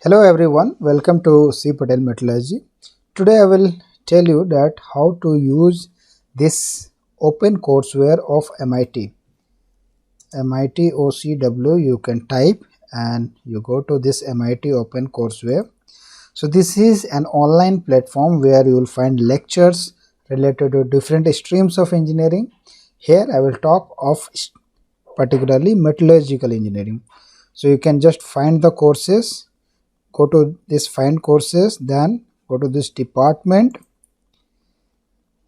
Hello everyone, welcome to C Patel Metallurgy. Today I will tell you that how to use this open courseware of MIT. MIT OCW you can type and you go to this MIT open courseware. So this is an online platform where you will find lectures related to different streams of engineering. Here I will talk of particularly metallurgical engineering. So you can just find the courses, go to this find courses, then go to this department,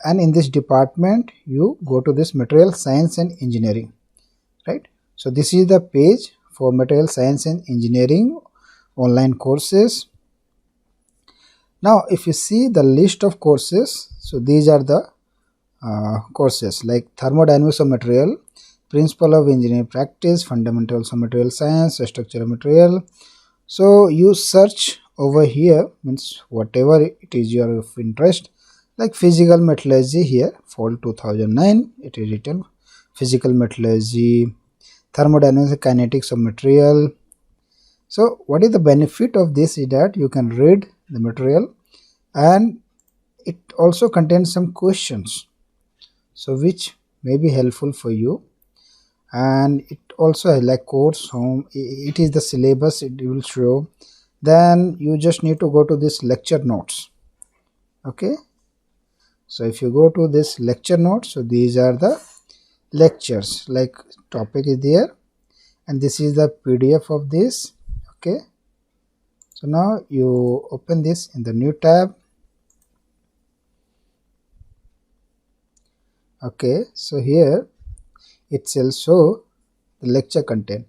and in this department you go to this material science and engineering, right? So this is the page for material science and engineering online courses. Now if you see the list of courses, so these are the courses like thermodynamics of material, principle of engineering practice, fundamentals of material science, structure of material. So you search over here, means whatever it is your of interest, like physical metallurgy. Here fall 2009 it is written physical metallurgy, thermodynamics and kinetics of material. So what is the benefit of this is that you can read the material and it also contains some questions, so which may be helpful for you. And it also has like course home, it is the syllabus it will show. Then you just need to go to this lecture notes. Okay, so if you go to this lecture notes, so these are the lectures, like topic is there and this is the PDF of this. Okay, so now you open this in the new tab. Okay, so here it will show the lecture content,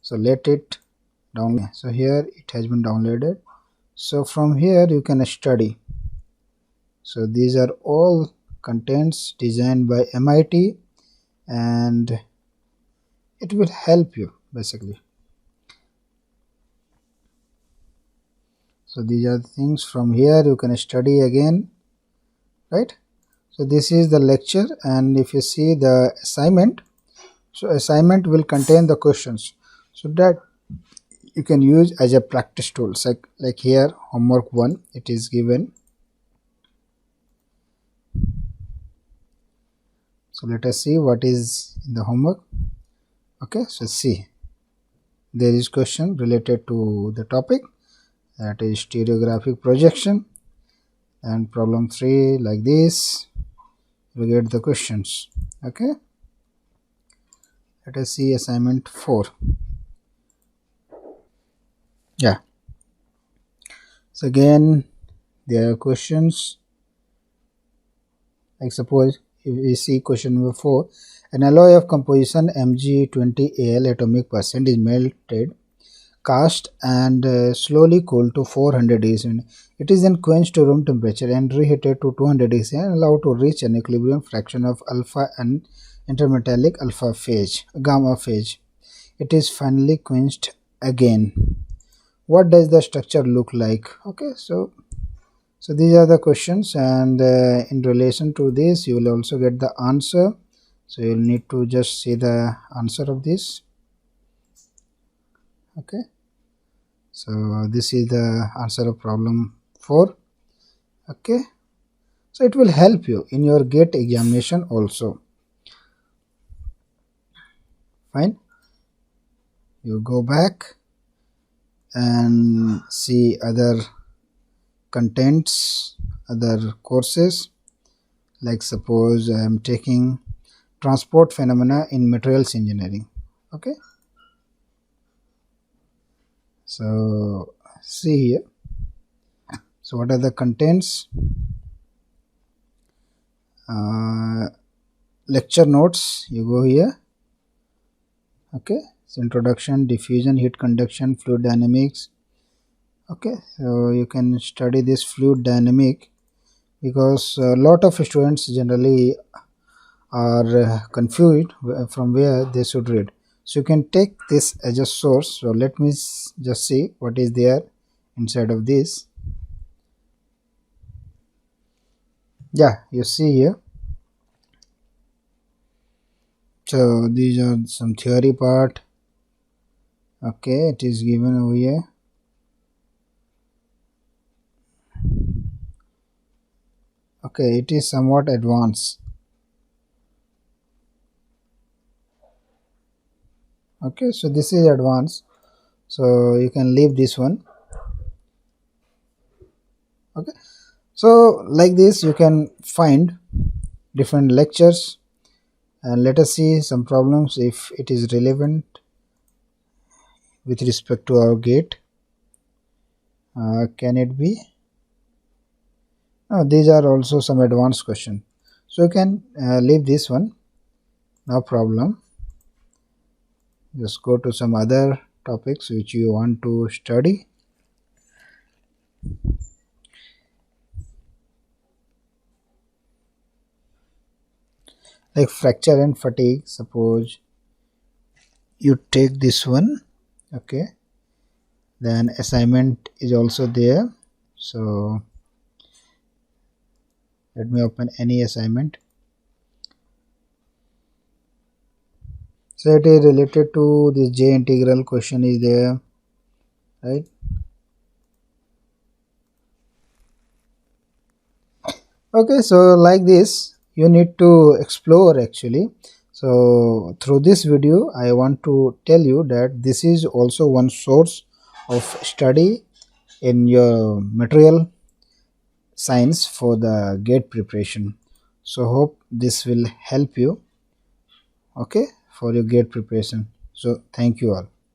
so let it down. So here it has been downloaded, so from here you can study. So these are all contents designed by MIT and it will help you basically. So these are the things from here you can study again, right? So this is the lecture, and if you see the assignment, so assignment will contain the questions, so that you can use as a practice tools. Like here homework 1 it is given. So let us see what is in the homework. Okay, so see, there is question related to the topic, that is stereographic projection, and problem 3 like this you get the questions. Okay, let us see assignment 4. Yeah, so again there are questions, like suppose if we see question number 4, an alloy of composition Mg20Al atomic percent is melted, cast and slowly cooled to 400 degrees. It is then quenched to room temperature and reheated to 200 degrees and allowed to reach an equilibrium fraction of alpha and intermetallic alpha phase, gamma phase. It is finally quenched again. What does the structure look like? Okay, so these are the questions, and in relation to this you will also get the answer. So you will need to just see the answer of this. Okay, so this is the answer of problem 4. Okay, so it will help you in your GATE examination also. Fine, you go back and see other contents, other courses, like suppose I am taking transport phenomena in materials engineering. Okay, so see here, so what are the contents? Lecture notes, you go here. Okay, so introduction, diffusion, heat conduction, fluid dynamics. Okay, so you can study this fluid dynamic, because a lot of students generally are confused from where they should read. So you can take this as a source. So let me just see what is there inside of this. Yeah, you see here, so these are some theory part. Okay, it is given over here. Okay, it is somewhat advanced. Okay, so this is advanced, so you can leave this one. Okay, so like this you can find different lectures, and let us see some problems if it is relevant with respect to our gate. Can it be? These are also some advanced question, so you can leave this one, no problem. Just go to some other topics which you want to study. Like fracture and fatigue, suppose you take this one. Okay, then assignment is also there, so let me open any assignment. So it is related to this J integral question is there, right? Okay, so like this you need to explore actually. So through this video I want to tell you that this is also one source of study in your material science for the gate preparation. So hope this will help you, okay, for your gate preparation. So thank you all.